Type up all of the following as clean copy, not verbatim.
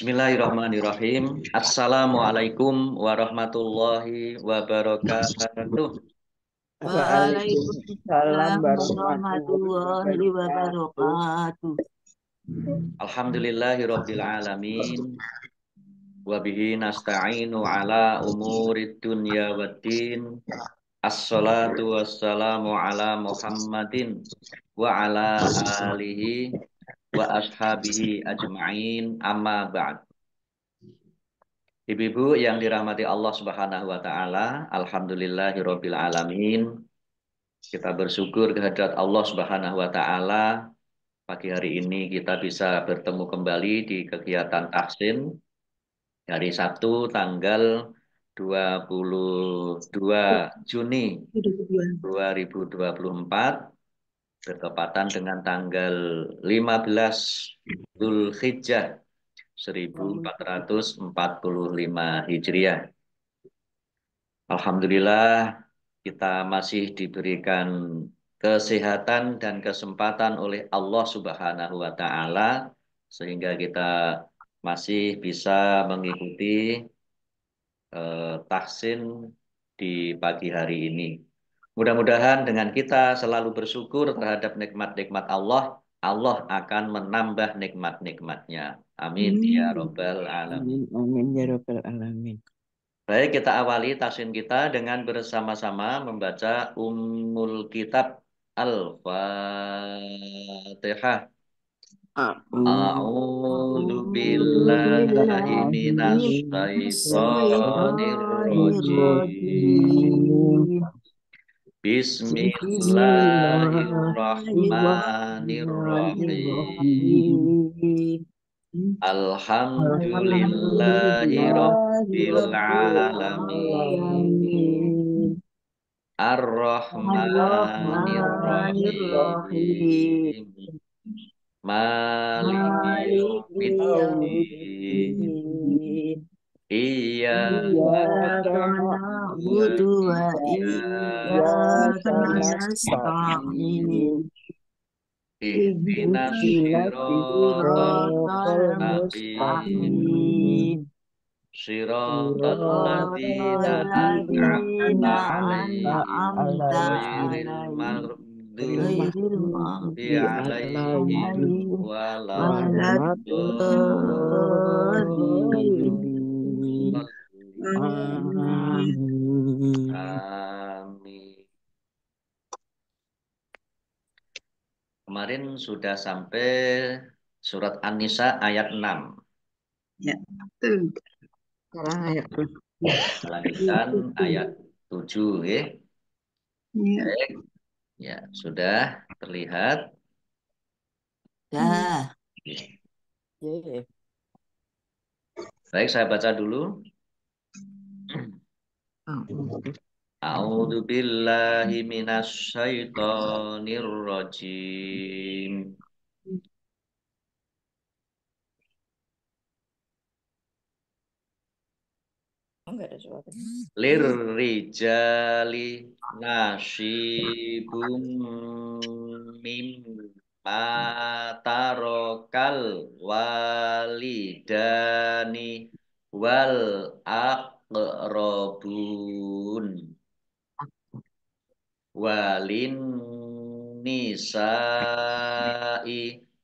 Bismillahirrahmanirrahim. Assalamualaikum warahmatullahi wabarakatuh. Waalaikumsalam Waalaikumsalam warahmatullahi warahmatullahi wabarakatuh. wabarakatuh. Alhamdulillahirabbil alamin. Wa bihi nasta'inu ala umurid dunya waddin. Assalatu wassalamu ala Muhammadin wa ala alihi wa ashabihi ajma'in. Amma ba'd. Ibu-ibu yang dirahmati Allah Subhanahu wa taala, alhamdulillahirabbil alamin. Kita bersyukur kehadirat Allah Subhanahu wa taala. Pagi hari ini kita bisa bertemu kembali di kegiatan tahsin hari Sabtu tanggal 22 Juni 2024 bertepatan dengan tanggal 15 Zulhijjah 1445 Hijriah. Alhamdulillah kita masih diberikan kesehatan dan kesempatan oleh Allah Subhanahu wa taala sehingga kita masih bisa mengikuti tahsin di pagi hari ini. Mudah-mudahan dengan kita selalu bersyukur terhadap nikmat-nikmat Allah, Allah akan menambah nikmat-nikmatnya. Amin ya robbal alamin. Amin, amin ya rabbal alamin. Baik, kita awali tahsin kita dengan bersama-sama membaca Ummul Kitab Al-Fatihah. A'udzu billahi minasy syaithanir rajim. Bismillahirrahmanirrahim. Bismillahirrahmanirrahim. Bismillahirrahmanirrahim. Alhamdulillahi rabbil alamin. Alhamdulillahirrahmanirrahim. Ar-Rahmanirrahim. Ar-Rahmanirrahim. Maliki Maliki yaumiddin. yaumiddin. Iyyaka Iyyaka na'budu wa na'budu wa iyyaka iyyaka nasta'in. nasta'in. Ihdinas Ihdinas siratal siratal mustaqim. mustaqim. Siratal Siratal ladzina an'amta ladzina alaihim an'amta ghairil alaihim maghdubi ghairil maghdubi alaihim alaihim waladdallin. waladdallin. Amin. Amin. Kemarin sudah sampai surat An-Nisa ayat 6. Ya, betul. Sekarang ayat Kita lanjutkan ayat 7 ya. ya. Baik. Ya, sudah terlihat. Dah. Yeah. Baik, saya baca dulu. A'udzu billahi minasy syaithanir rajim. Enggak ada suara. Lirrijali nasibum mimma tarokal walidani wal aqrabun walin nisa'i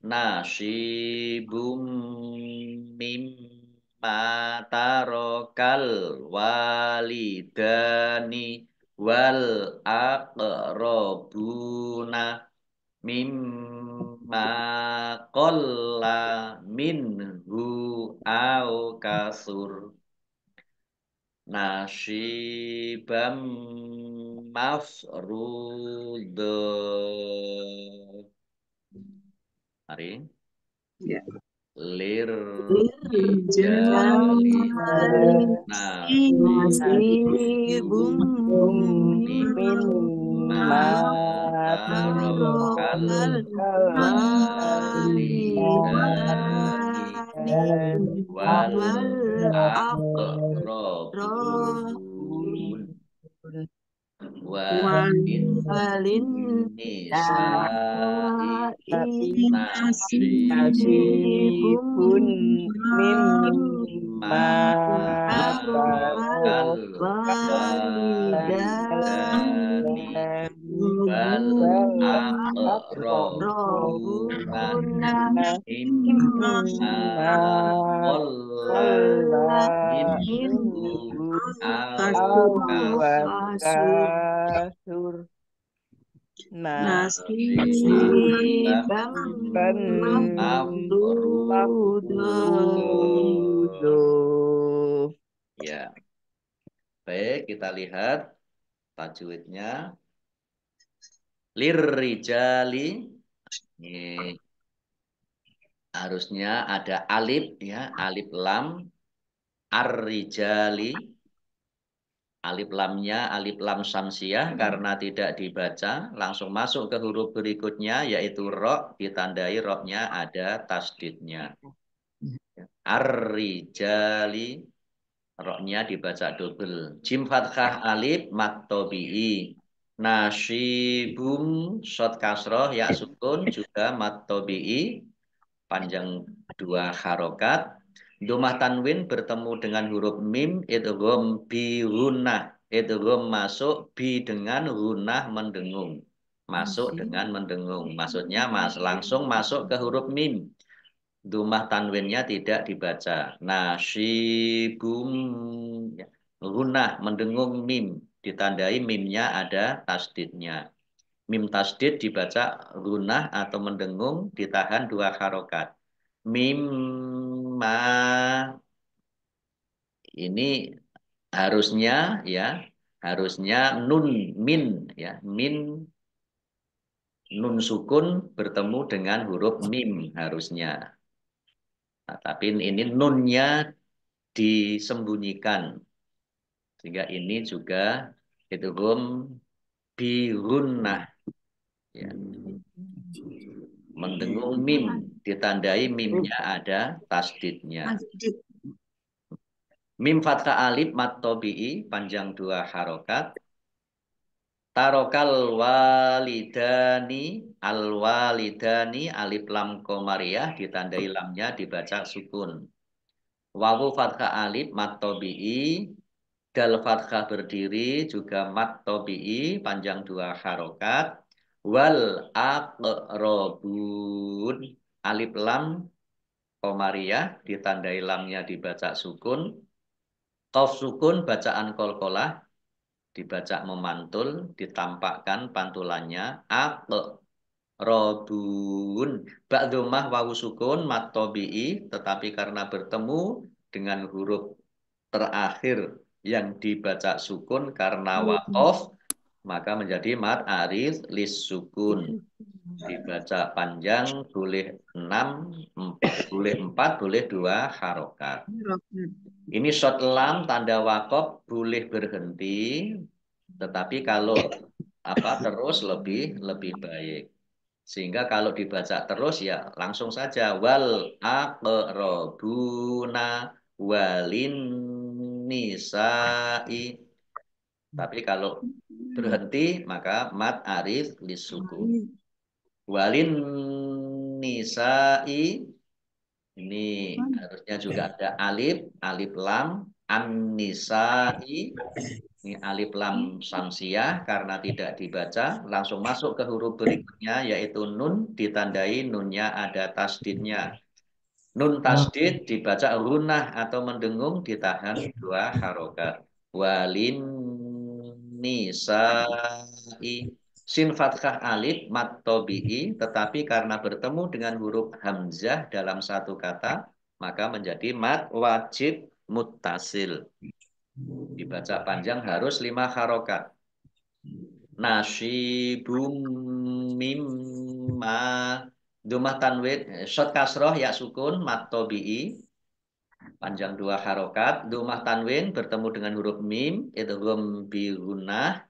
nasibum mimma tarokal walidani wal aqrabuna mimma qalla minhu au kasur nasibam mafruḍa. Mari. Ya. Lirrijali Nasibum mimma mimma tarokal tarokal walidani walidani wal wal aqrabun aqrabun wa wal in walin Nisa'i Tapi nasibun nasibun mimma tarokal tarok walidani wal aqrabuna mimma qalla minhu au kasur kasur nasiban nasiban mafruḍa. mafrudo. Ya, baik kita lihat tajwidnya. Lirrijali, ini harusnya ada alif ya, alif lam. Ar-rijali, alif lamnya alif lam samsiah karena tidak dibaca, langsung masuk ke huruf berikutnya yaitu ro, ditandai ro-nya ada tasdidnya. Ar-rijali, ro-nya dibaca double. Jim fathah alif mat tobi'i. Nasyibum shot kasroh ya sukun juga mat tobi'i panjang 2 harokat. Domah tanwin bertemu dengan huruf mim idgham bi gunnah. Idgham masuk bi dengan gunnah mendengung. Masuk dengan mendengung. Maksudnya langsung masuk ke huruf mim. Domah tanwinnya tidak dibaca. Nasyibum ya. Gunnah mendengung mim. Ditandai mimnya ada tasdidnya. Mim tasdid dibaca gunnah atau mendengung ditahan 2 harokat. Mimma ini harusnya ya harusnya nun min ya min nun sukun bertemu dengan huruf mim harusnya. Nah, tapi ini nunnya disembunyikan sehingga ini juga idgham bi gunnah ya. Mendengung mim ditandai mimnya ada tasdidnya. Mim fathah alif mat tobi'i panjang 2 harokat. Tarokal walidani al walidani alif lam komariah ditandai lamnya dibaca sukun. Wawu fathah alif mat tobi'i dal fathah berdiri juga mat tobi'i panjang 2 harokat. Wal aqrabun alif lam komariah ditandai lamnya dibaca sukun. Qaf sukun bacaan kolkolah dibaca memantul ditampakkan pantulannya aqrabun ba'dzammah wawu sukun mat tabi'i tetapi karena bertemu dengan huruf terakhir yang dibaca sukun karena waqaf maka menjadi mat arid lis sukun dibaca panjang boleh 6 boleh 4 boleh 2 harokat. Ini short lam tanda wakaf boleh berhenti, tetapi kalau terus lebih baik. Sehingga kalau dibaca terus ya langsung saja wal aqrabuna walin nisa'i. Tapi kalau berhenti maka mat arif lisukun. Walin nisa'i ini harusnya juga ada alif, alif lam, an-nisa'i. Ini alif lam samsiah karena tidak dibaca, langsung masuk ke huruf berikutnya yaitu nun ditandai nunnya ada tasdidnya. Nun tasdid dibaca runah atau mendengung ditahan 2 harokat. Walin nisa'i. Sin fathah alif mat tobi'i tetapi karena bertemu dengan huruf hamzah dalam satu kata maka menjadi mat wajib muttasil. Dibaca panjang harus 5 harokat. Nasyibum mimma dumah tanwin shot kasroh ya sukun mat tobi'i panjang 2 harokat. Dumah tanwin bertemu dengan huruf mim idgham bi gunnah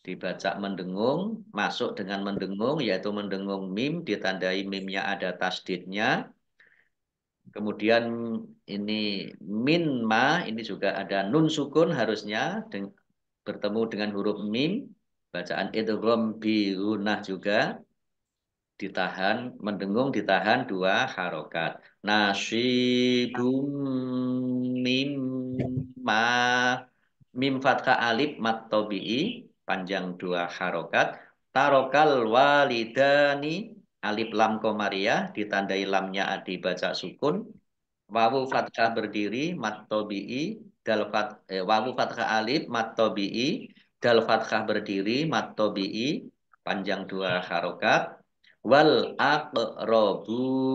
dibaca mendengung, masuk dengan mendengung, yaitu mendengung mim, ditandai mimnya ada tasdidnya. Kemudian ini min ma, ini juga ada nun sukun harusnya bertemu dengan huruf mim, Bacaan idgham bi gunnah juga ditahan, mendengung ditahan 2 harokat. Nasibum mimma, mim fathah alif mat tabi'i panjang 2 harokat. Tarokal walidani, alif lam komariah ditandai lamnya dibaca sukun. Wawu fathah berdiri mat tabi'i, wawu fathah alif mat tabi'i, dal fathah berdiri mat tabi'i panjang 2 harokat. Wal aqrabuna,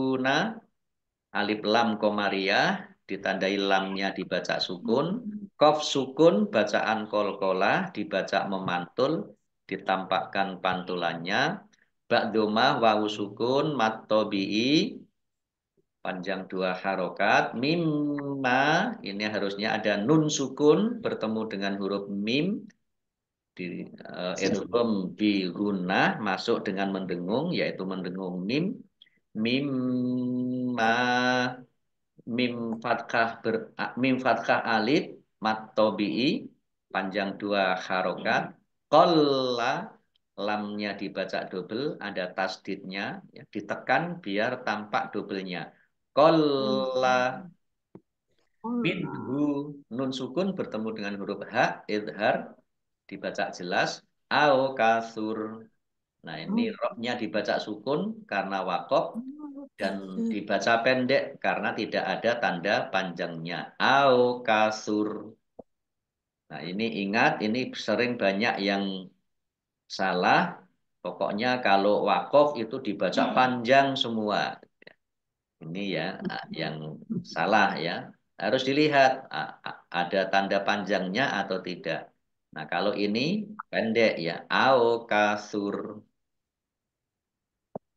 alif lam komariah ditandai lamnya dibaca sukun. Qaf sukun bacaan kolkolah dibaca memantul ditampakkan pantulannya. Ba domah wawu sukun mat tabi'i panjang 2 harokat. Mimma, ini harusnya ada nun sukun bertemu dengan huruf mim di idgham bi gunnah masuk dengan mendengung yaitu mendengung mim. Mimma, mim fathah mim fathah alif mat tabi'i panjang 2 harokat. Qalla, lamnya dibaca double, ada tasdidnya, ya, ditekan biar tampak doublenya. Qalla minhu, nun sukun bertemu dengan huruf h, idhar, dibaca jelas. Au kasur. Nah ini roknya dibaca sukun karena wakof dan dibaca pendek karena tidak ada tanda panjangnya. Au kasur. Nah ini ingat, ini sering banyak yang salah. Pokoknya kalau wakof itu dibaca panjang semua. Ini ya yang salah ya. Harus dilihat ada tanda panjangnya atau tidak. Nah kalau ini pendek ya. Au kasur.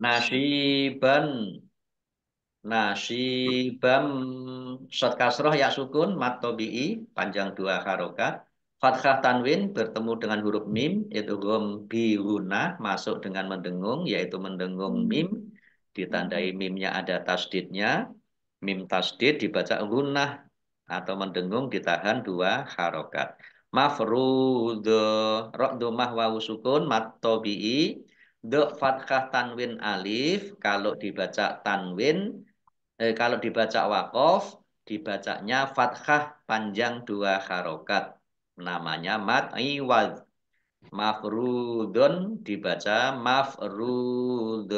Nasiban, nasibam, shad kasroh ya sukun mat tabi'i panjang 2 harokat. Fathah tanwin bertemu dengan huruf mim idgham bi gunnah masuk dengan mendengung yaitu mendengung mim ditandai mimnya ada tasdidnya. Mim tasdid dibaca gunnah atau mendengung ditahan 2 harokat. Mafrud, ra dhammah wawu sukun mat tabi'i. Do fathah tanwin alif, kalau dibaca tanwin, kalau dibaca wakof, dibacanya fathah panjang 2 harokat. Namanya mat iwad. Mafrudun dibaca mafrud.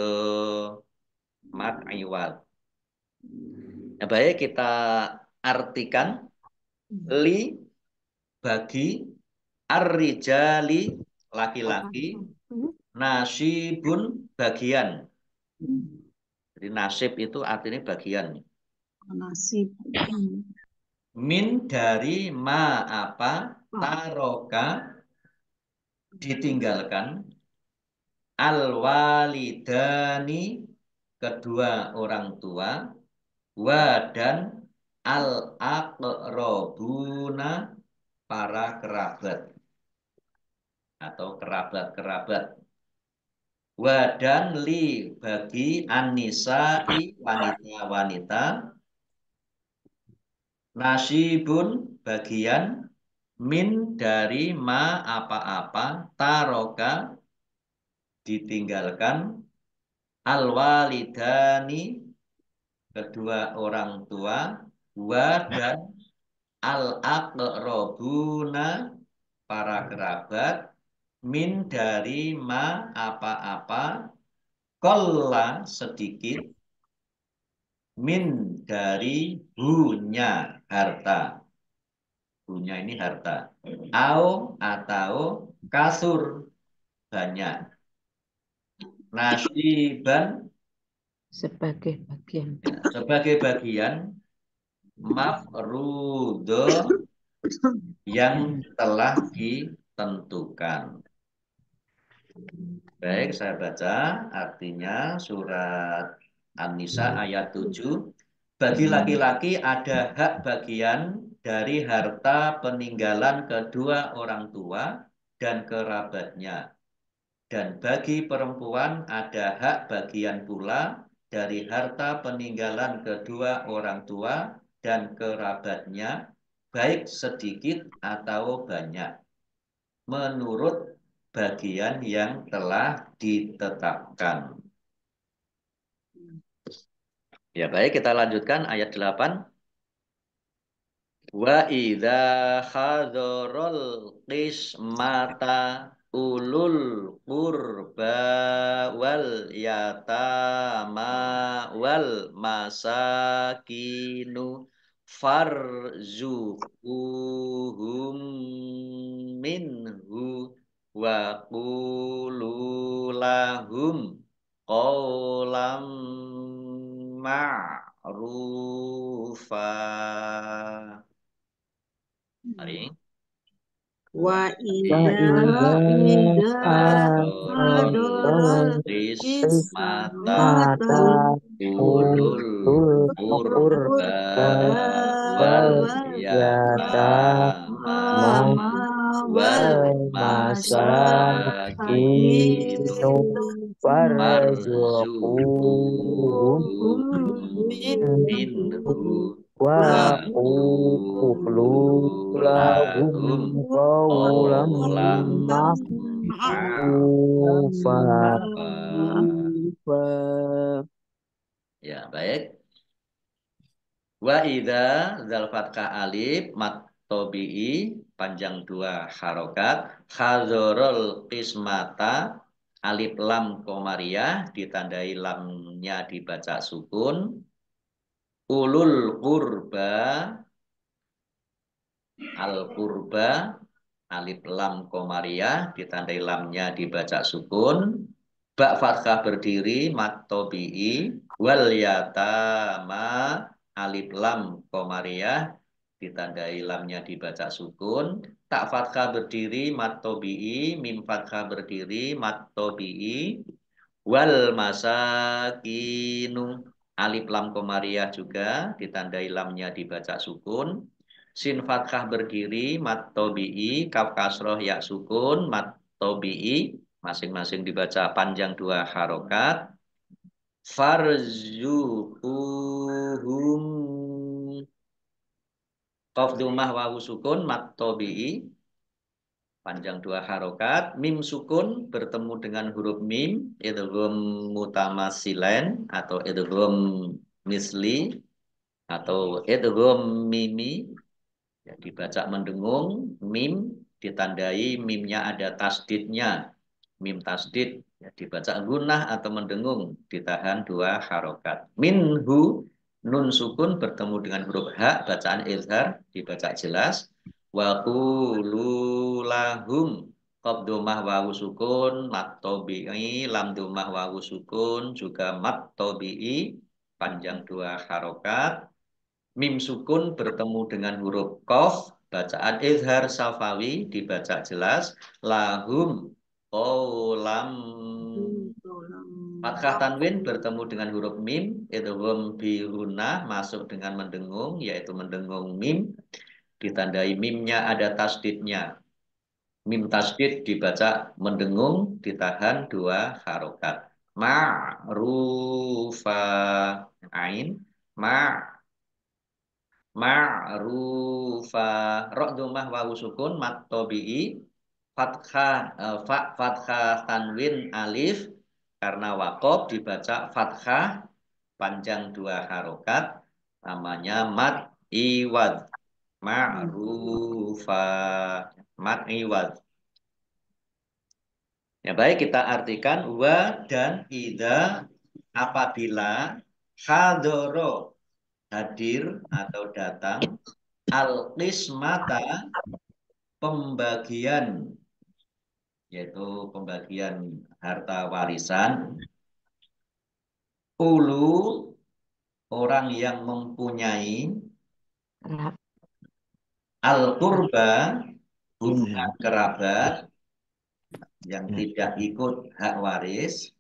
Mat iwad. Nah, baik kita artikan li bagi ar-rijali laki-laki, nasibun bagian. Jadi nasib itu artinya bagian. Nasib. Min dari ma apa taroka ditinggalkan al walidani kedua orang tua wa dan al aqrabuna para kerabat atau kerabat-kerabat. Wadan li bagi an-nisa'i wanita-wanita, nasibun bagian min dari ma apa-apa taroka ditinggalkan al-walidani kedua orang tua wa dan al-aqrabuna para kerabat min dari ma apa-apa kolla sedikit min dari hunya harta. Hunya ini harta. Au atau kasur banyak. Nasiban sebagai bagian. ya, sebagai bagian mafrudo yang telah ditentukan. Baik, saya baca artinya surat An-Nisa ayat 7. Bagi laki-laki ada hak bagian dari harta peninggalan kedua orang tua dan kerabatnya. Dan bagi perempuan ada hak bagian pula dari harta peninggalan kedua orang tua dan kerabatnya, baik sedikit atau banyak. Menurut bagian yang telah ditetapkan. Ya baik, kita lanjutkan ayat 8. Wa idza hadharul qismata ulul qurba wal yatama wal masakinu farzuquhum minhu wa qulu lahum qawlam ma'rufa. Mari. Wa Wa ida idza ida Hadorul hadorul qismata kismata mata ulul ulul qurba qurba wal wal wal yatama yatama yatama wal wal wal masakinu masakinu masakinu farzuquhum farzuquhum minhu minhu wa wa wa qulu lahum lahum qawlan qawlam ma'rufa. ma'rufa. Fa Ya, baik. Wa idza zal fathah alif mat tobi'i panjang dua harokat khazorol qismata alif lam komariah ditandai lamnya dibaca sukun ulul qurba al qurba alif lam komariah ditandai lamnya dibaca sukun ba fathah berdiri mat tobi'i wal yatama alif lam komariah ditandai lamnya dibaca sukun tak fathah berdiri mat tobi'i mim fathah berdiri mat tobi'i wal masakinu alif lam komariah juga ditandai lamnya dibaca sukun sin fathah berdiri mat tobi'i kaf kasroh ya sukun mat tobi'i masing-masing dibaca panjang dua harokat farzuquhum qaf dumah wawu sukun mat tobi'i panjang dua harokat mim sukun bertemu dengan huruf mim idgham mutamasilen atau idgham misli atau idgham mimi ya, dibaca mendengung mim ditandai mimnya ada tasdidnya mim tasdid ya, dibaca gunah atau mendengung ditahan dua harokat minhu nun sukun bertemu dengan huruf ha bacaan izhar dibaca jelas wa qulu lahum qaf domah wawu sukun mat tobi'i lam domah wawu sukun juga mat tobi'i panjang dua harokat mim sukun bertemu dengan huruf qaf bacaan izhar safawi dibaca jelas lahum qawlam fathah tanwin bertemu dengan huruf mim idgham bi gunnah masuk dengan mendengung yaitu mendengung mim ditandai mimnya ada tasdidnya mim tasdid dibaca mendengung ditahan dua harokat ma'rufa ain ma ma'rufa ra dhammah wawu sukun mat tabi'i fathah fa fathah tanwin alif karena waqaf dibaca fathah panjang dua harokat namanya mat iwad ma'rufa mat iwad ya baik kita artikan wa dan ida apabila hadoro hadir atau datang al-qismata pembagian yaitu pembagian harta warisan ulu orang yang mempunyai al-qurba bukan kerabat yang tidak ikut hak waris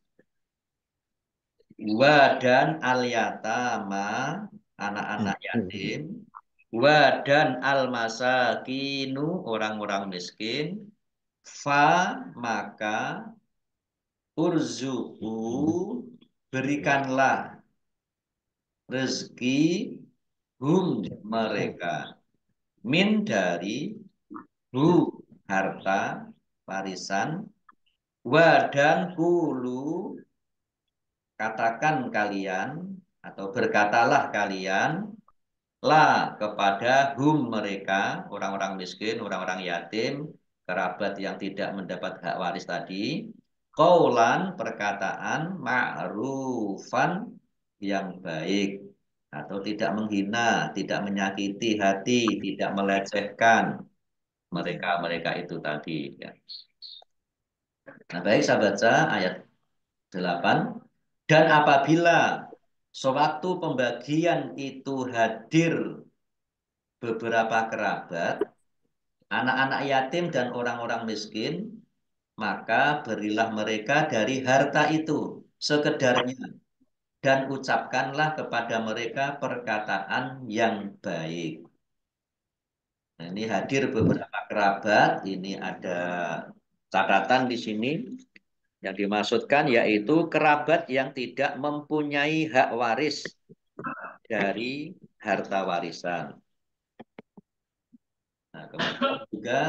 wa dan al-yatama anak-anak yatim wa dan al-masakinu orang-orang miskin fa maka urzuku berikanlah rezeki hum mereka min dari hu harta warisan Wadan kulu, katakan kalian atau berkatalah kalian la kepada hum mereka, orang-orang miskin, orang-orang yatim, kerabat yang tidak mendapat hak waris tadi, qaulan perkataan ma'rufan yang baik atau tidak menghina, tidak menyakiti hati, tidak melecehkan mereka-mereka itu tadi ya. Nah, baik saya baca ayat 8. Dan apabila sewaktu pembagian itu hadir beberapa kerabat, anak-anak yatim dan orang-orang miskin, maka berilah mereka dari harta itu sekedarnya dan ucapkanlah kepada mereka perkataan yang baik. Nah, ini hadir beberapa kerabat, ini ada catatan di sini yang dimaksudkan yaitu kerabat yang tidak mempunyai hak waris dari harta warisan. Nah, kemudian juga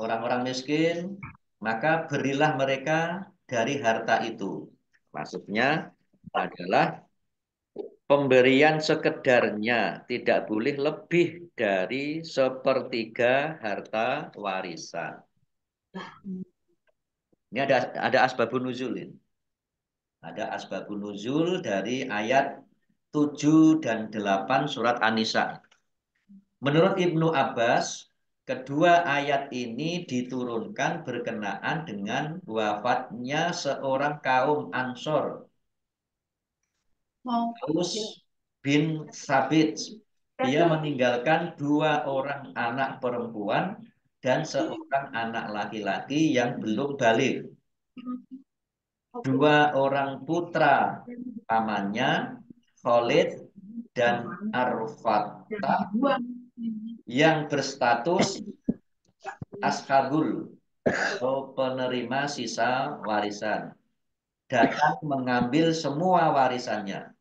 orang-orang miskin, maka berilah mereka dari harta itu. Maksudnya adalah pemberian sekedarnya, tidak boleh lebih dari sepertiga harta warisan. Ini ada asbabun nuzul ini. Ada asbabun nuzul dari ayat 7 dan 8 surat An-Nisa. Menurut Ibnu Abbas, kedua ayat ini diturunkan berkenaan dengan wafatnya seorang kaum Ansor, Aus bin Sabit. Dia meninggalkan dua orang anak perempuan dan seorang anak laki-laki yang belum balik. Dua orang putra pamannya, Khalid dan Arfata, yang berstatus ashabul atau penerima sisa warisan, datang mengambil semua warisannya.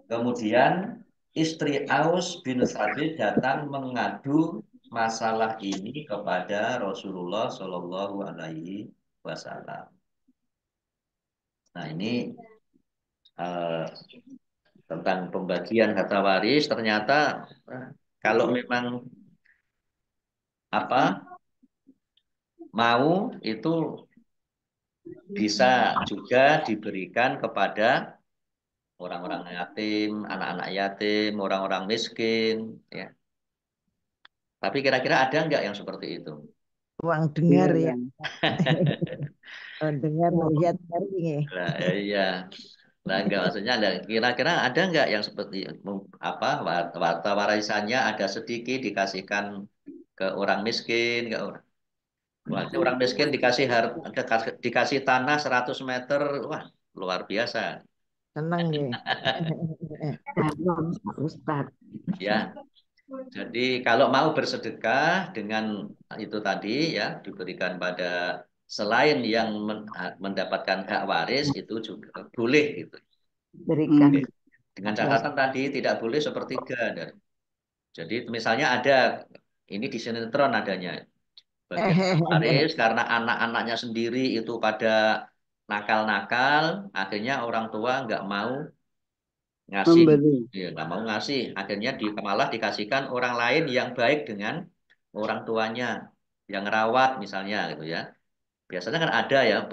Kemudian istri Aus bin Thabit datang mengadu masalah ini kepada Rasulullah Shallallahu Alaihi Wasallam. Nah, ini eh, tentang pembagian harta waris. Ternyata kalau memang apa mau itu bisa juga diberikan kepada orang-orang yatim, anak-anak yatim, orang-orang miskin, ya. Tapi kira-kira ada nggak yang seperti itu? Ruang Iya, dengar ya. Bang. Dengar Oh, melihat dari. Nah, iya. Nah, enggak maksudnya ada kira-kira ada nggak yang seperti apa warta warisannya ada sedikit dikasihkan ke orang miskin, ke orang. Wah, ini orang miskin dikasih dikasih tanah 100 meter, wah luar biasa. Seneng ya. Bang, Pak Ustadz. Ya, jadi kalau mau bersedekah dengan itu tadi ya diberikan pada selain yang mendapatkan hak waris itu juga boleh gitu. Berikan. Dengan Yes. catatan tadi tidak boleh sepertiga. Jadi misalnya ada ini di sinetron adanya bagian waris karena anak-anaknya sendiri itu pada nakal-nakal, akhirnya orang tua nggak mau ngasih, Memberi. ya nggak mau ngasih, akhirnya malah dikasihkan orang lain yang baik dengan orang tuanya, yang rawat misalnya gitu ya. Biasanya kan ada ya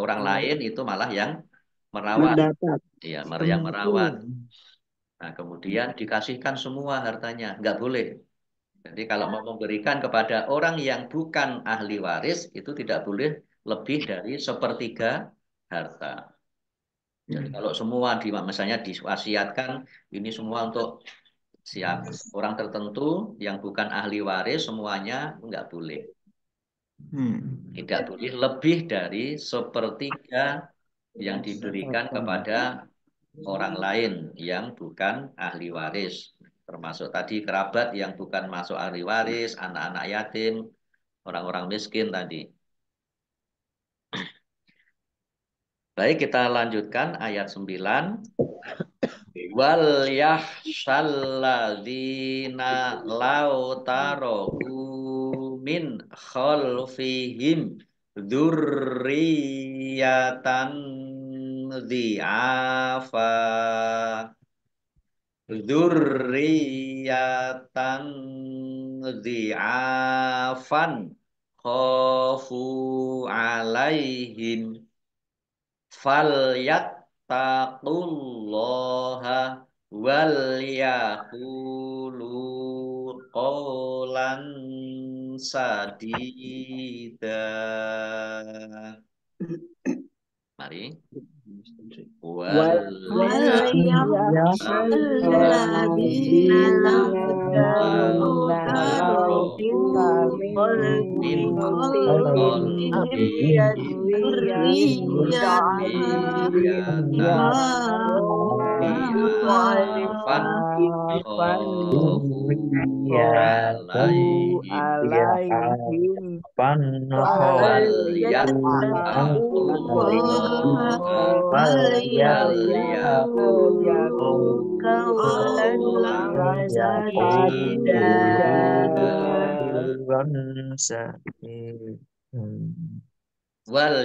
orang lain itu malah yang merawat, Mendapat. ya yang merawat. Tempu. Nah kemudian dikasihkan semua hartanya, nggak boleh. Jadi kalau mau memberikan kepada orang yang bukan ahli waris itu tidak boleh lebih dari sepertiga harta. Jadi kalau semua misalnya diwasiatkan ini semua untuk siap orang tertentu yang bukan ahli waris semuanya nggak boleh. Tidak boleh lebih dari sepertiga yang diberikan kepada orang lain yang bukan ahli waris. Termasuk tadi kerabat yang bukan masuk ahli waris, anak-anak yatim, orang-orang miskin tadi. Baik, kita lanjutkan ayat 9. Wal yahshalladzina law taraku min khalfihim dzurriyyatan dhi'afa dzurriyyatan dhi'afan khafu alaihim falyattaqullaha wal yaqulu qawlan sadida. Mari. Wal وليخشى الذين لو تركوا من خلفهم ذرية ضعفا عليهم فليتقوا الله وليقولوا قولا سديدا. wal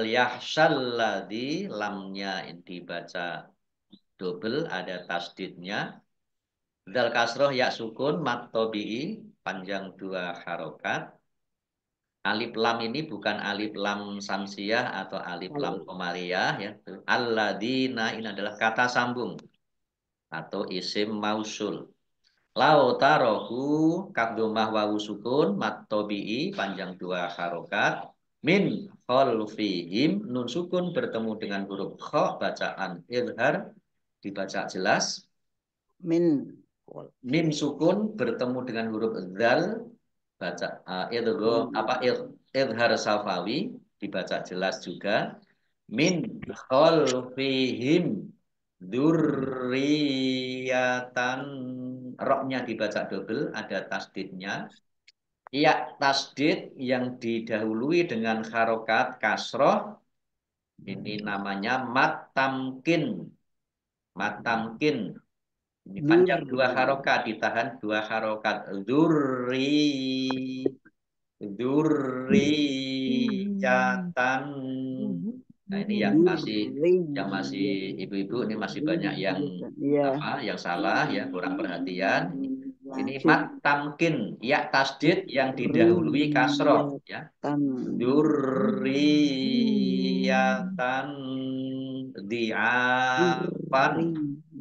yahsyalladzi lamnya dibaca double ada tasdidnya. Dal kasroh ya sukun mat tobi'i panjang 2 harokat. Alif lam ini bukan alif lam samsiah atau alif lam komariyah ya. Alladzina ini adalah kata sambung atau isim mausul. Lau tarohu kaf dhammah wawu sukun mat tobi'i panjang 2 harokat. Min khalfihim nun sukun bertemu dengan huruf kha bacaan idhar dibaca jelas. Mim sukun bertemu dengan huruf dzal baca idhar safawi dibaca jelas juga. Min khalfihim dzurriyyatan roknya dibaca double ada tasdidnya. Ya tasdid yang didahului dengan harokat kasroh ini namanya mat tamkin. Mat tamkin ini panjang 2 harokat ditahan 2 harokat dzurriyatan. Nah ini yang masih ibu-ibu ini masih banyak yang yang salah ya kurang perhatian. Ini mat tamkin ya tasdid yang didahului kasroh ya. Dzurriyatan di'afan.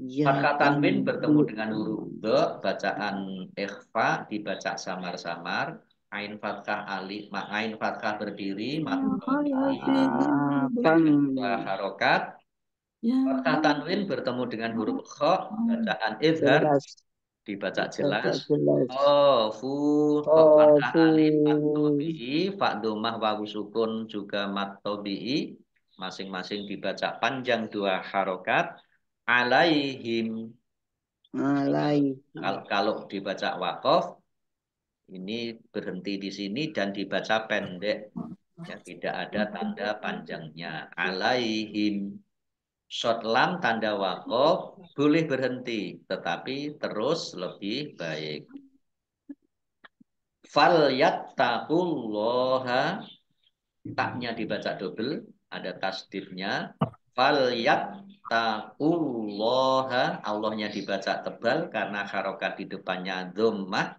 Fathah tanwin bertemu dengan huruf do bacaan ikhfa dibaca samar-samar. Ain fathah alif ain fathah berdiri dua harokat. Fathah tanwin bertemu dengan huruf kha bacaan izhar dibaca jelas. Fathah alif mat tobi'i fa dhammah wawu sukun juga mat tobi'i masing-masing dibaca panjang 2 harokat. Alaihim kalau dibaca waqaf ini berhenti di sini dan dibaca pendek ya tidak ada tanda panjangnya. Alaihim short lam tanda waqaf boleh berhenti tetapi terus lebih baik. Fal yattaqullaha taknya dibaca double ada tasdidnya. Fal yattaqullaha Allahnya dibaca tebal karena harokat di depannya dhammah.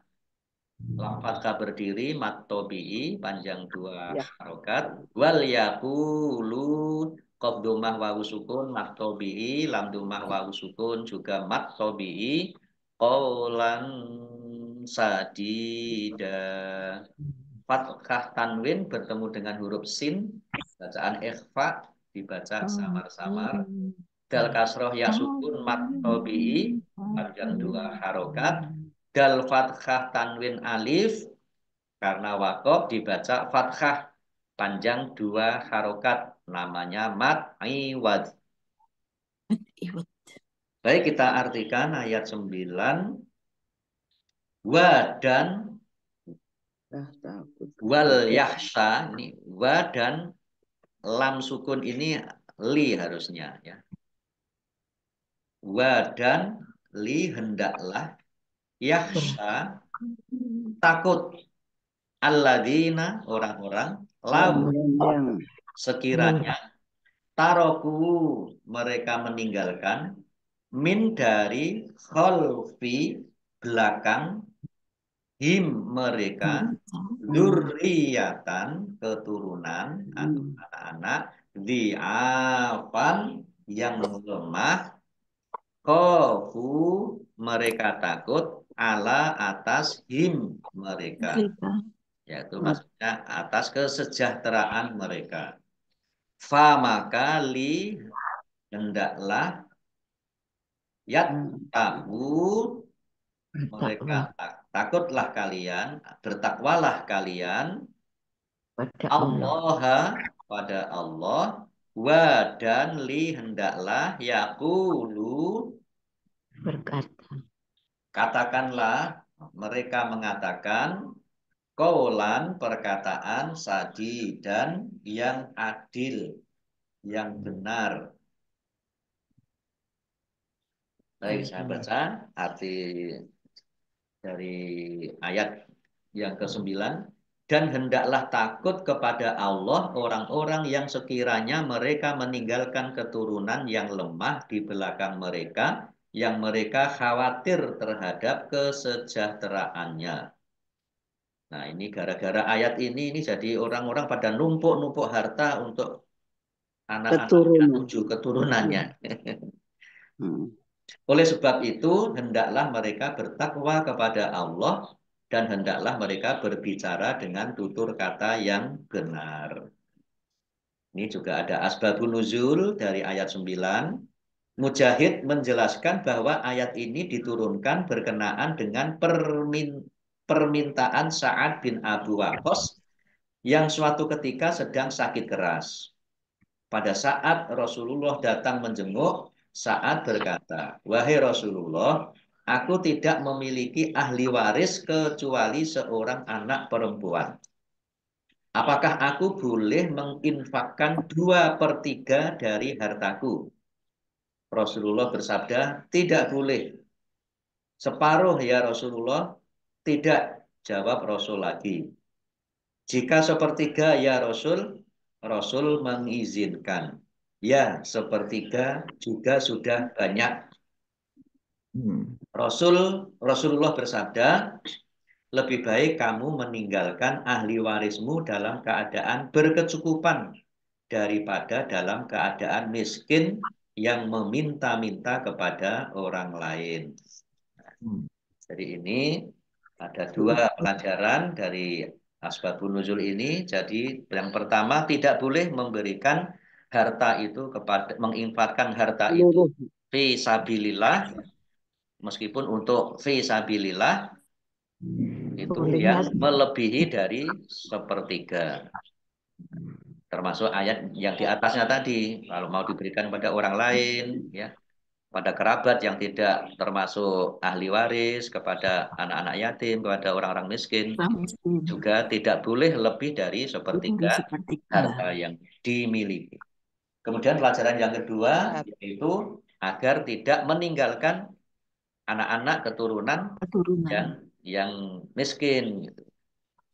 Lam fathah berdiri mat tobi'i panjang 2 harokat. Wal yaqulu qaf dhammah wawu sukun mat tobi'i lam dhammah wawu sukun juga mat tobi'i qaulan sadida. Fathah tanwin bertemu dengan huruf sin bacaan ikhfa dibaca samar-samar. Dal kasroh ya sukun mat tobi'i panjang 2 harokat. Dal fathah tanwin alif karena waqaf dibaca fathah panjang 2 harokat namanya mat iwad. Baik kita artikan ayat 9. Wa dan wal yahsa ini wa dan lam sukun ini li harusnya ya. Wa dan li hendaklah yakhsha takut alladzina orang-orang lau Yang sekiranya taroku mereka meninggalkan min dari kholfi belakang him mereka dzurriyyatan keturunan atau anak-anak diafan yang lemah khofu mereka takut ala atas him mereka yaitu maksudnya atas kesejahteraan mereka fa maka li hendaklah yat tahu mereka takutlah kalian bertakwalah kalian pada Allah Allah pada Allah wa dan li hendaklah yaqulu berkata katakanlah mereka mengatakan qaulan perkataan sadidan yang adil yang benar. Baik, saya baca arti dari ayat yang ke-9. Dan hendaklah takut kepada Allah orang-orang yang sekiranya mereka meninggalkan keturunan yang lemah di belakang mereka, yang mereka khawatir terhadap kesejahteraannya. Nah, ini gara-gara ayat ini jadi orang-orang pada numpuk-numpuk harta untuk anak-anaknya, tujuh keturunannya. Oleh sebab itu, hendaklah mereka bertakwa kepada Allah dan hendaklah mereka berbicara dengan tutur kata yang benar. Ini juga ada asbabun nuzul dari ayat 9. Mujahid menjelaskan bahwa ayat ini diturunkan berkenaan dengan permintaan Sa'ad bin Abu Waqqas yang suatu ketika sedang sakit keras. Pada saat Rasulullah datang menjenguk, Sa'ad berkata, "Wahai Rasulullah, aku tidak memiliki ahli waris kecuali seorang anak perempuan. Apakah aku boleh menginfakkan 2/3 dari hartaku?" Rasulullah bersabda, "Tidak boleh." "Separuh ya Rasulullah?" "Tidak," jawab Rasul lagi. "Jika sepertiga ya Rasul?" Rasul mengizinkan. "Ya, sepertiga juga sudah banyak." Rasulullah bersabda, "Lebih baik kamu meninggalkan ahli warismu dalam keadaan berkecukupan daripada dalam keadaan miskin yang meminta-minta kepada orang lain." Jadi ini ada dua pelajaran dari asbabun nuzul ini. Jadi yang pertama tidak boleh memberikan harta itu kepada menginfakkan harta itu fi sabilillah meskipun untuk fi sabilillah itu yang melebihi dari sepertiga. Termasuk ayat yang di atasnya tadi, kalau mau diberikan pada orang lain, ya, pada kerabat yang tidak termasuk ahli waris, kepada anak-anak yatim, kepada orang-orang miskin, juga tidak boleh lebih dari sepertiga harta yang dimiliki. Kemudian pelajaran yang kedua yaitu agar tidak meninggalkan anak-anak keturunan yang miskin.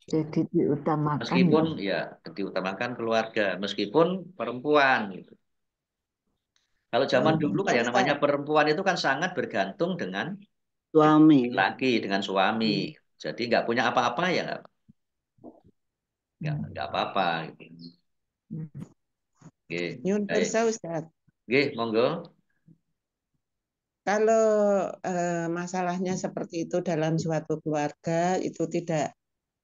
jadi diutamakan Meskipun ya diutamakan keluarga, meskipun perempuan gitu. Kalau zaman dulu kan ya namanya perempuan itu kan sangat bergantung dengan suami. laki, dengan suami. Jadi nggak punya apa-apa ya nggak apa-apa. Gitu. Oke, Nyun baik. pirsa Ustaz. Oke, monggo. Kalau masalahnya seperti itu dalam suatu keluarga itu tidak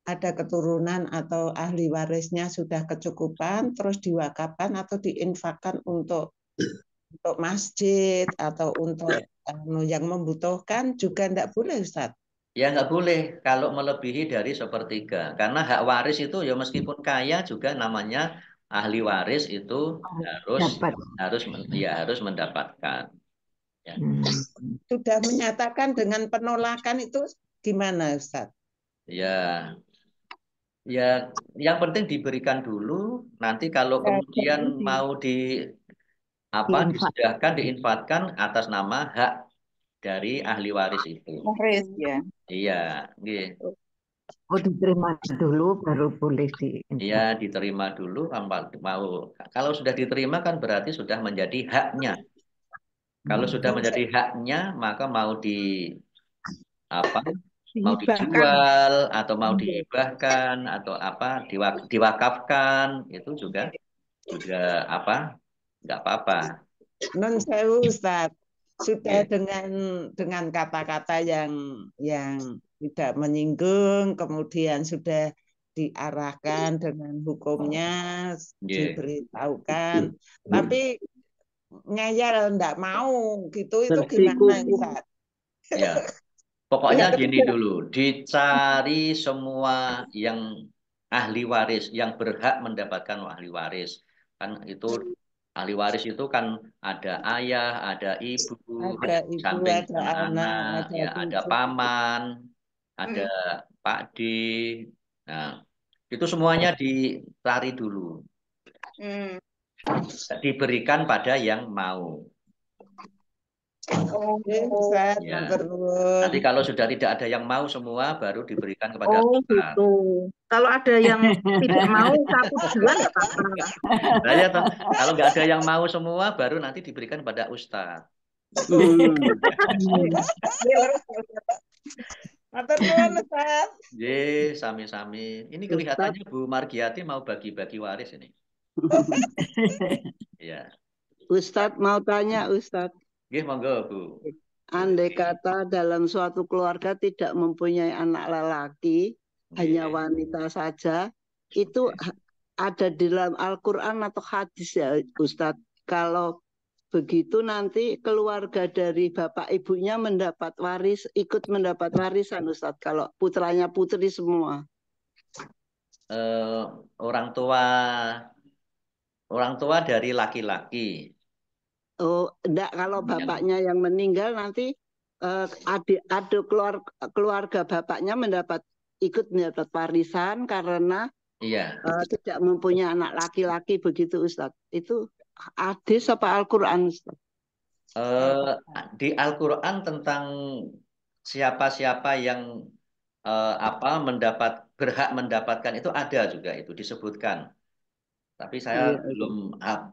ada keturunan atau ahli warisnya sudah kecukupan, terus diwakafkan atau diinfakkan untuk masjid atau untuk yang membutuhkan juga tidak boleh Ustaz. Ya nggak boleh kalau melebihi dari sepertiga. Karena hak waris itu ya meskipun kaya juga namanya ahli waris itu harus mendapatkan. Ya. Sudah menyatakan dengan penolakan itu gimana Ustaz? Ya, ya, yang penting diberikan dulu. Nanti kalau kemudian mau disediakan, diinfatkan atas nama hak dari ahli waris itu. Waris ya. Iya, nggih. Oh, diterima dulu baru boleh Iya, diinfak. diterima dulu mau. Kalau sudah diterima kan berarti sudah menjadi haknya. Kalau sudah menjadi haknya, maka mau apa? Mau Dihibahkan. dijual atau mau dihibahkan atau apa diwakafkan itu juga apa? Nggak apa-apa. Non sewu Ustaz, sudah Nggih. dengan kata-kata yang tidak menyinggung, kemudian sudah diarahkan dengan hukumnya, Nggih. diberitahukan, tapi ngeyel enggak mau gitu itu gimana Bersikukuh. Ustaz? Ya. Ya Pokoknya gini ketika dulu, dicari semua yang ahli waris, yang berhak mendapatkan ahli waris. Kan itu ahli waris itu kan ada ayah, ada ibu, ada ibu, ada sampingkan anak, anak, ada ya ada cucu. paman, ada Pak D. Nah, itu semuanya dicari dulu, Hmm. diberikan pada yang mau. Oke, Oh, Ustaz, matur Ya. nuwun. Nanti kalau sudah tidak ada yang mau semua, baru diberikan kepada oh ustaz. gitu. Kalau ada yang tidak mau satu dua nggak apa-apa. Nah, ya, toh. Kalau nggak ada yang mau semua, baru nanti diberikan pada ustaz. Hmm. Matur nuwun, Ustaz. Ye, sami-sami. Ini Ustadz, kelihatannya Bu Margiati mau bagi-bagi waris ini. Ya, Ustadz mau tanya Ustadz, nggih monggo Bu. andai kata dalam suatu keluarga tidak mempunyai anak lelaki, hanya Nggih. wanita saja, itu ada di dalam Al-Quran atau hadis ya Ustadz. Kalau begitu nanti keluarga dari bapak ibunya mendapat waris, ikut mendapat warisan Ustadz. Kalau putranya putri semua. Eh, orang tua orang tua dari laki-laki. Oh, enggak, kalau Yang bapaknya yang meninggal nanti adik keluarga bapaknya ikut mendapat warisan karena iya. tidak mempunyai anak laki-laki begitu Ustadz. Itu hadis apa Al-Quran Ustadz? Eh, di Al-Qur'an tentang siapa-siapa yang berhak mendapatkan itu ada juga itu disebutkan. Tapi saya Iya,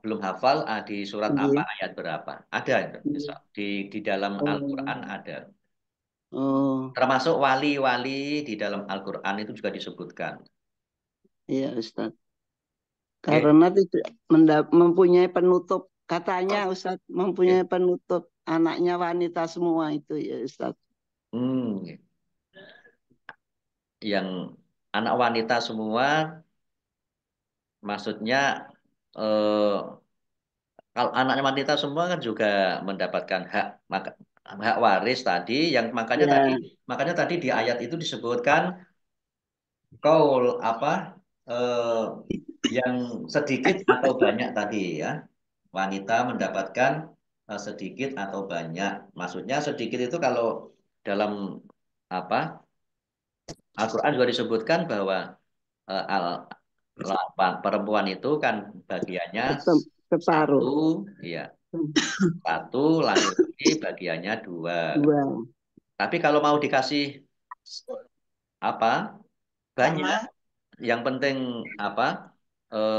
belum hafal di surat apa iya. ayat berapa. Ada itu. Iya. Di dalam Oh, Al-Qur'an ada. oh, Termasuk wali-wali di dalam Al-Qur'an itu juga disebutkan. iya Ustadz. Oke. Karena tidak mempunyai penutup, katanya Ustadz mempunyai penutup anaknya wanita semua itu ya Ustadz. Hmm, yang anak wanita semua maksudnya eh, kalau anaknya wanita semua kan juga mendapatkan hak waris tadi yang Ya, makanya tadi di ayat itu disebutkan kaul apa eh, yang sedikit atau banyak tadi ya. Wanita mendapatkan sedikit atau banyak. Maksudnya sedikit itu kalau dalam apa Al-Qur'an juga disebutkan bahwa eh, al- perempuan itu kan bagiannya satu, separuh. ya satu, laki-laki bagiannya dua. Dua. Tapi kalau mau dikasih apa banyak, Sama. yang penting apa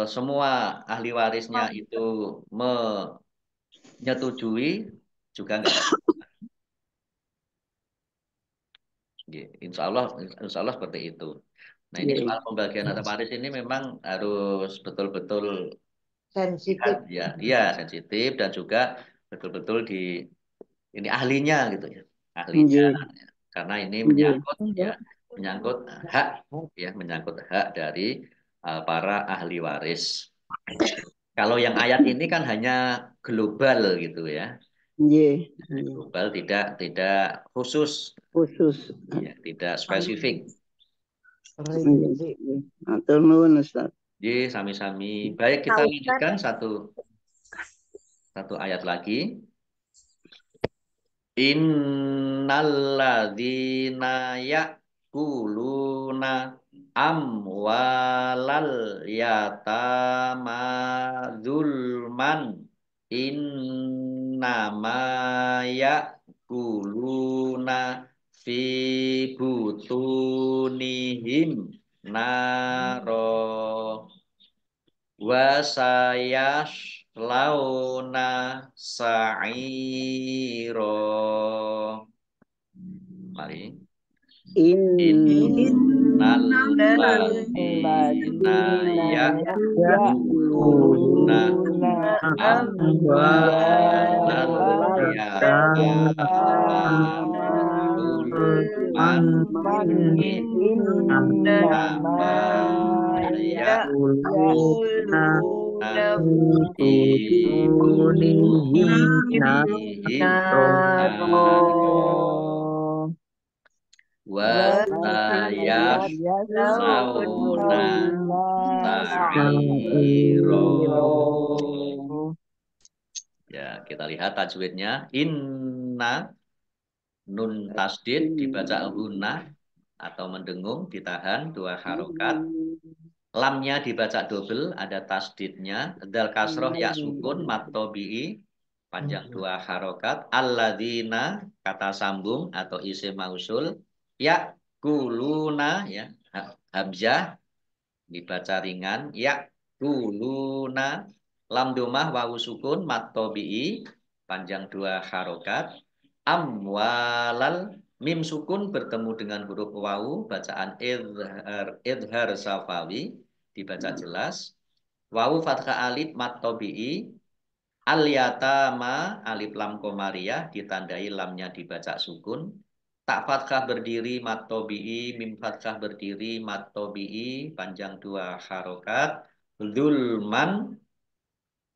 semua ahli warisnya itu menyetujui juga nggak apa-apa. Insya Allah seperti itu. Nah ini Iya. soal pembagian harta waris ini memang harus betul-betul lihat Sensitif. ya, dia sensitif dan juga betul-betul ini ahlinya gitu ya, ahlinya Iya. karena ini Iya. menyangkut hak menyangkut hak dari para ahli waris. Kalau yang ayat ini kan hanya global gitu ya, Iya. Iya. global tidak khusus, Khusus. ya tidak spesifik. Iya. Rinci. Atur nuwun Ustaz. Jadi sami-sami. Baik Nah, kita Ustaz, lanjutkan satu ayat lagi. Innalladzina ya'kuluna amwalal yatama zulman innama kuluna fi butunihim naro wa sayaslauna sa'iro. Mari. Innal ladzina ya'kuluna amwalal yatama zulman innama ya'kuluna fi butunihim wa sayaslawna sa'iro. Ya, kita lihat tajwidnya. Inna, nun tasdid dibaca hunna atau mendengung, ditahan 2 harokat. Lamnya dibaca double, ada tasdidnya. Dal kasroh ya sukun, mat tobi'i, panjang 2 harokat. Alladzina, kata sambung atau isim mausul. Ya kuluna, ya, hamzah dibaca ringan. Ya kuluna, lam domah wawu sukun, mat tobi'i, panjang 2 harokat. Amwalal, mim sukun bertemu dengan huruf wawu, bacaan idhar safawi, dibaca jelas. Wawu fathah alif mat tobi'i. Al yatama, alif lam komariah, ditandai lamnya dibaca sukun. Tak fathah berdiri mat tobi'i, mim fathah berdiri mat tobi'i, panjang 2 harokat. Zulman,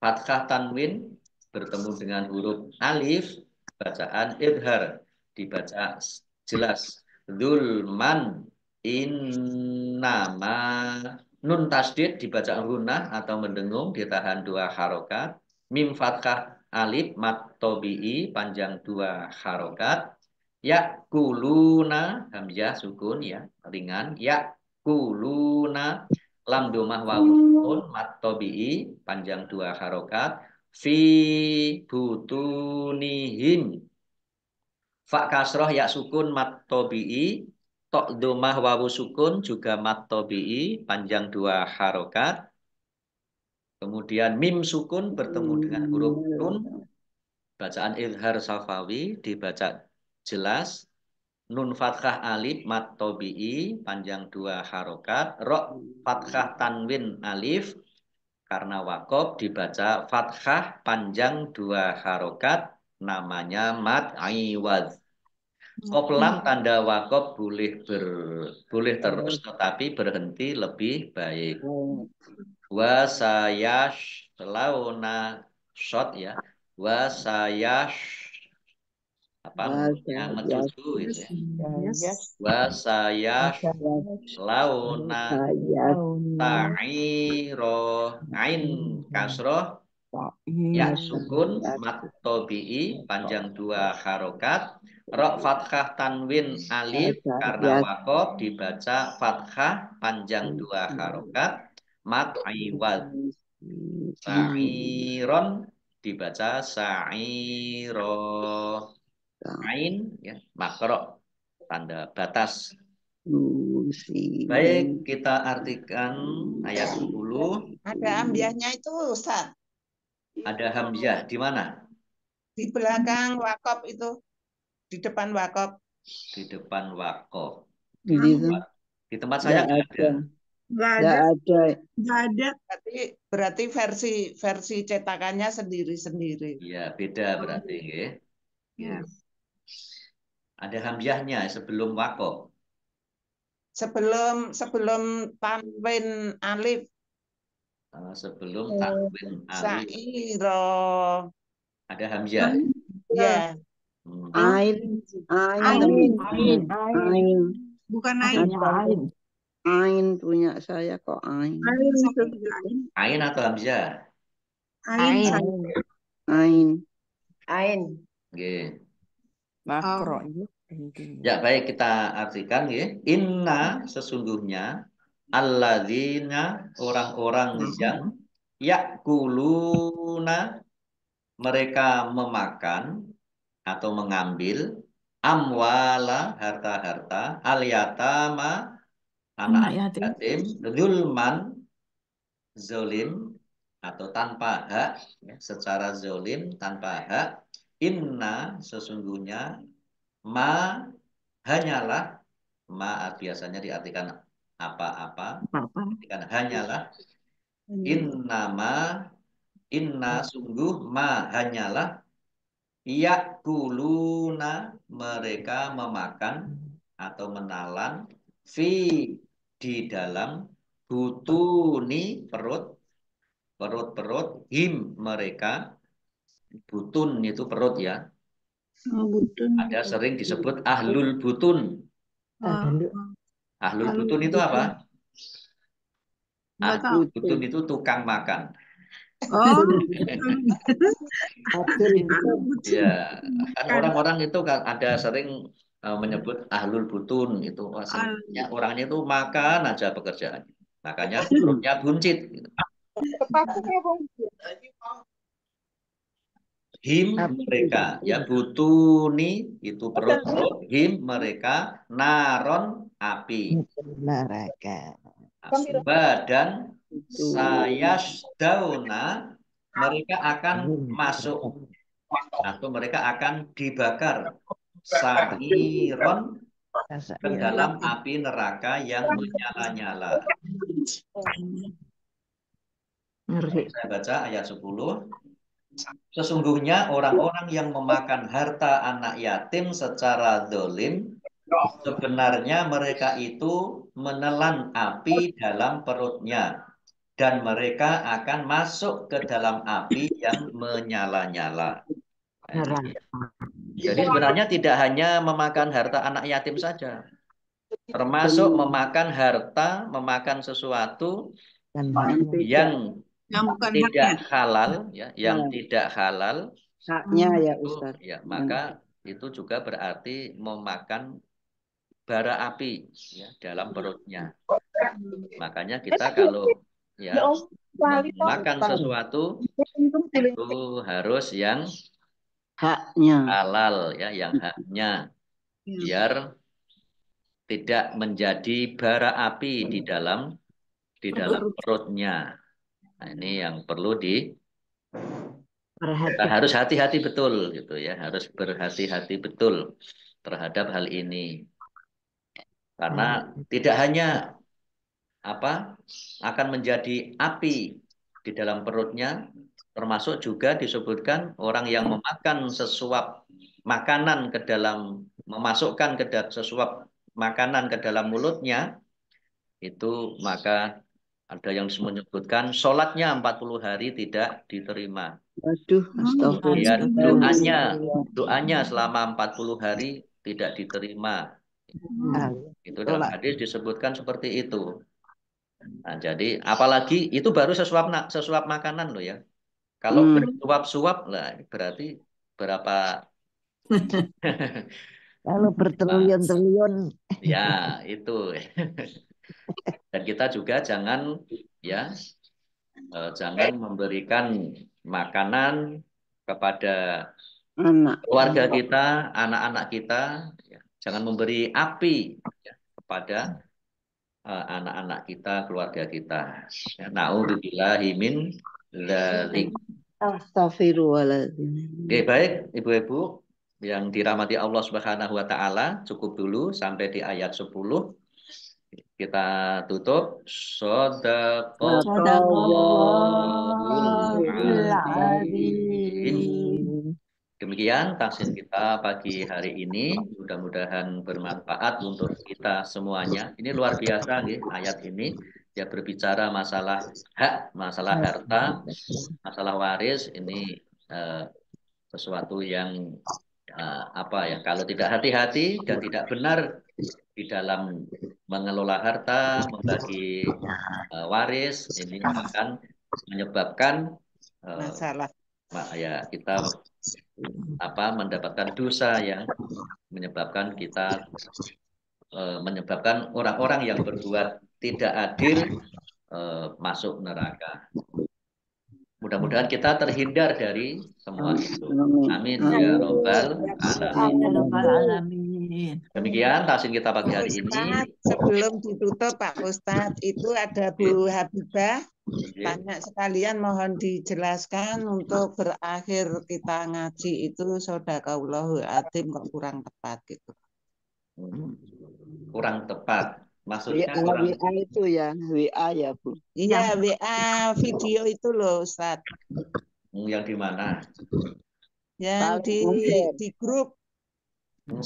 fathah tanwin bertemu dengan huruf alif, bacaan idhar, dibaca jelas. Zulman, innama, nun tasdid dibaca hunah atau mendengung, ditahan 2 harokat. Mim fathah alif mat tobi'i, panjang 2 harokat. Ya kuluna, hamzah sukun ya, ringan. Ya kuluna, lam domah wawu sukun, mat tobi'i, panjang 2 harokat. Fi butunihim, fa kasroh ya sukun mat tobi'i, tok domah wawu sukun juga mat tobi'i, panjang 2 harokat. Kemudian mim sukun bertemu dengan huruf nun, bacaan izhar safawi, dibaca jelas. Nun fathah alif mat tobi'i, panjang 2 harokat. Ro fathah tanwin alif, karena wakob dibaca fathah panjang 2 harokat, namanya mat aiwaz. Koplam tanda wakob boleh terus tetapi berhenti lebih baik. Wasayash launa shot ya. Wasayash apa yang mecucu itu ya. Wasayash launa ta'iro, ain kasroh ya sukun mat tobi'i, panjang 2 harokat. Ro fathah tanwin alif, karena wakob dibaca fathah panjang 2 harokat. Mat aiwad, sa'iron dibaca sa'iro. Ain ya, makro, tanda batas. Baik, kita artikan ayat 10. Ada ambiahnya itu, Ustaz. Ada hamzah di mana? Di belakang wakop itu, di depan wakop. Di depan wakof. Gitu. Di tempat saya nggak ada. Nggak ada. Berarti versi cetakannya sendiri-sendiri. Iya, beda berarti. Ya. Ada hamzahnya sebelum wakof. Sebelum tanwin alif. Sebelum tanwin alif. Sa'iro. Ada hamzah. Ya. Ain. Bukan ain. Ain punya saya kok ain. Ain atau hamzah? Ain. Oke. Makro. Ya, baik, kita artikan ya. Inna, sesungguhnya, alladzina, orang-orang yang yakuluna, mereka memakan atau mengambil amwala harta-harta al-yatama Anak anak-anak yatim. yatim zulman zolim atau tanpa hak ya, secara zolim tanpa hak inna sesungguhnya ma hanyalah ma biasanya diartikan apa-apa Apa-apa. diartikan hanyalah innama inna sungguh ma hanyalah yakuluna mereka memakan atau menalan fi di dalam butuni perut-perut him mereka butun itu perut ya Oh, butun. ada sering disebut ahlul butun. Oh, Ahlul Ahlul butun itu butun. apa? Nggak tahu. Ahlul butun itu tukang makan. Oh, Adul Ahlul butun. Ya, kan Kan. orang-orang itu kan ada sering menyebut ahlul butun itu wah, Al- senangnya orangnya itu makan aja pekerjaan. Makanya perutnya buncit. Gitu. Him mereka ya butuni itu perut-perut him mereka naron api. neraka. Badan sayasdauna mereka akan masuk atau mereka akan dibakar sa'iron ke dalam api neraka yang menyala-nyala. Ngeri. Saya baca ayat 10. Sesungguhnya orang-orang yang memakan harta anak yatim secara dolim, sebenarnya mereka itu menelan api dalam perutnya. Dan mereka akan masuk ke dalam api yang menyala-nyala. Jadi sebenarnya tidak hanya memakan harta anak yatim saja. Termasuk memakan harta, memakan sesuatu yang bukan tidak haknya. halal, ya, yang Ya. tidak halal, Haknya ya itu, Ustaz. ya, maka itu juga berarti memakan bara api ya, dalam perutnya. Makanya kita kalau ya memakan sesuatu itu harus yang Haknya. halal ya, yang haknya biar tidak menjadi bara api di dalam perutnya. Nah, ini yang perlu kita harus hati-hati betul gitu ya, harus berhati-hati betul terhadap hal ini. Karena tidak hanya akan menjadi api di dalam perutnya, termasuk juga disebutkan orang yang memakan sesuap makanan ke dalam memasukkan sesuap makanan ke dalam mulutnya itu maka ada yang menyebutkan sholatnya 40 hari tidak diterima. Waduh, Kemudian astagfirullah. doanya selama 40 hari tidak diterima. Itu dalam hadis disebutkan seperti itu. Nah, jadi apalagi itu baru sesuap makanan loh ya. Kalau bersuap-suap lah berarti berapa Kalau bertriliun-triliun. ya itu. Dan kita juga jangan memberikan makanan kepada keluarga kita, anak-anak kita, ya. Jangan memberi api ya, kepada anak-anak kita, keluarga kita. Ya, na'udzubillahi min dzalik. Astagfirullahaladzim. Oke, baik Ibu-ibu yang dirahmati Allah Subhanahu wa taala, cukup dulu sampai di ayat 10. Kita tutup. Shadaqallahul azim. Demikian tafsir kita pagi hari ini. Mudah-mudahan bermanfaat untuk kita semuanya. Ini luar biasa nih, ayat ini. Ya berbicara masalah hak, masalah harta, masalah waris. Ini sesuatu yang kalau tidak hati-hati dan tidak benar di dalam mengelola harta, membagi waris, ini akan menyebabkan masalah ya kita mendapatkan dosa yang menyebabkan menyebabkan orang-orang yang berbuat tidak adil masuk neraka. Mudah-mudahan kita terhindar dari semua itu. Amin ya Amin. robbal alamin. Alamin. Demikian tahsin kita pagi hari ini. Ustadz, sebelum ditutup Pak Ustadz, itu ada Bu Habibah. Oke. Tanya sekalian mohon dijelaskan untuk berakhir kita ngaji itu sodaqallahul adzim kok kurang tepat gitu. Kurang tepat. Maksudnya WA, kurang WA itu ya, WA ya Bu. Iya, WA video itu loh Ustadz. yang di mana? Yang di grup.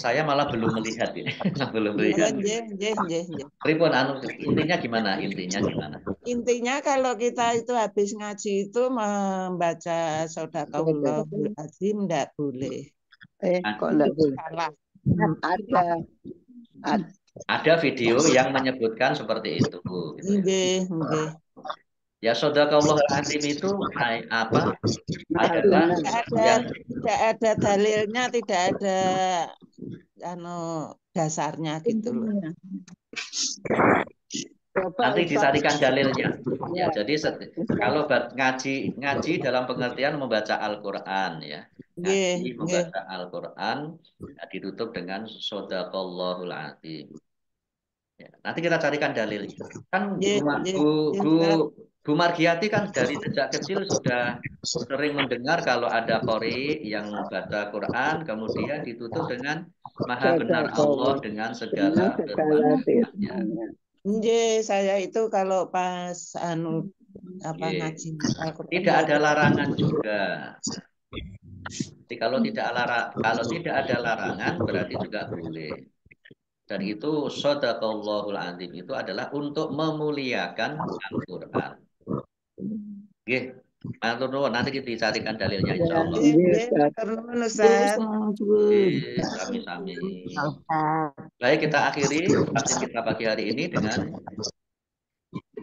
Saya malah belum melihat ini. Belum Oh, melihat. nggih. Pripun intinya gimana? Intinya gimana? Intinya kalau kita itu habis ngaji itu membaca sodaqallahul adzim enggak boleh. Kok enggak boleh? Salah. Ada video yang menyebutkan seperti itu. Gitu. Nggih. Ya sodaqallahul adzim itu apa? Adalah yang Tidak ada dalilnya, tidak ada dasarnya gitu loh. nanti dicarikan dalilnya. Ya, jadi kalau ngaji dalam pengertian membaca Al-Qur'an ya. Ngaji membaca Al-Qur'an ditutup dengan sodaqallahul adzim. Ya, nanti kita carikan dalilnya. Kan Bu Margiati kan dari sejak kecil sudah sering mendengar kalau ada qori yang baca Quran kemudian ditutup dengan Maha benar Allah dengan segala firman-Nya. Saya itu kalau pas ngaji Al-Qur'an tidak ada larangan juga. Jadi kalau tidak ada larangan berarti juga boleh. Dan itu sodaqallahul adzim itu adalah untuk memuliakan Al-Qur'an. Oke, nanti kita dicarikan dalilnya insya Allah. Sami-sami. Baik, kita akhiri tafsir kita pagi hari ini dengan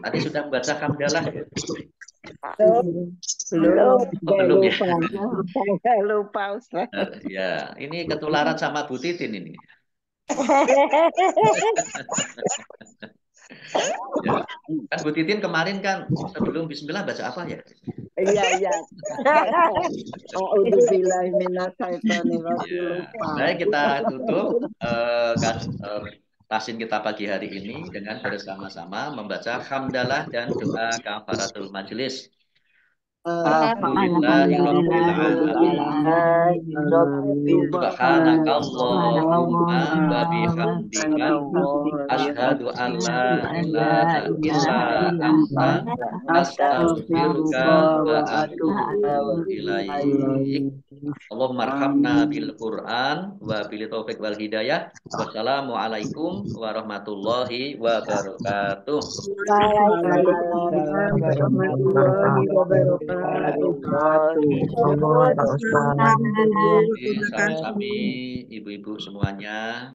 tadi sudah membaca hamdalah ya? Belum ya? Saya lupa Ustaz. Ya, ini ketularan sama Bu Titin ini. Ya. Kan Bu Titin kemarin kan sebelum bismillah baca apa ya? Iya. Baik, kita tutup tahsin kita pagi hari ini dengan bersama-sama membaca hamdalah dan doa kafaratul majelis. Alhamdulillahirabbil alamin. Subhanakallahumma wa bihamdika asyhadu an la ilaha illa anta astaghfiruka wa atubu ilaik. Allahumma arhamna bil Qur'an wa bil taufiq wal hidayah. Wassalamualaikum warahmatullahi wabarakatuh. Warahmatullahi wabarakatuh. Sami-sami ibu-ibu semuanya.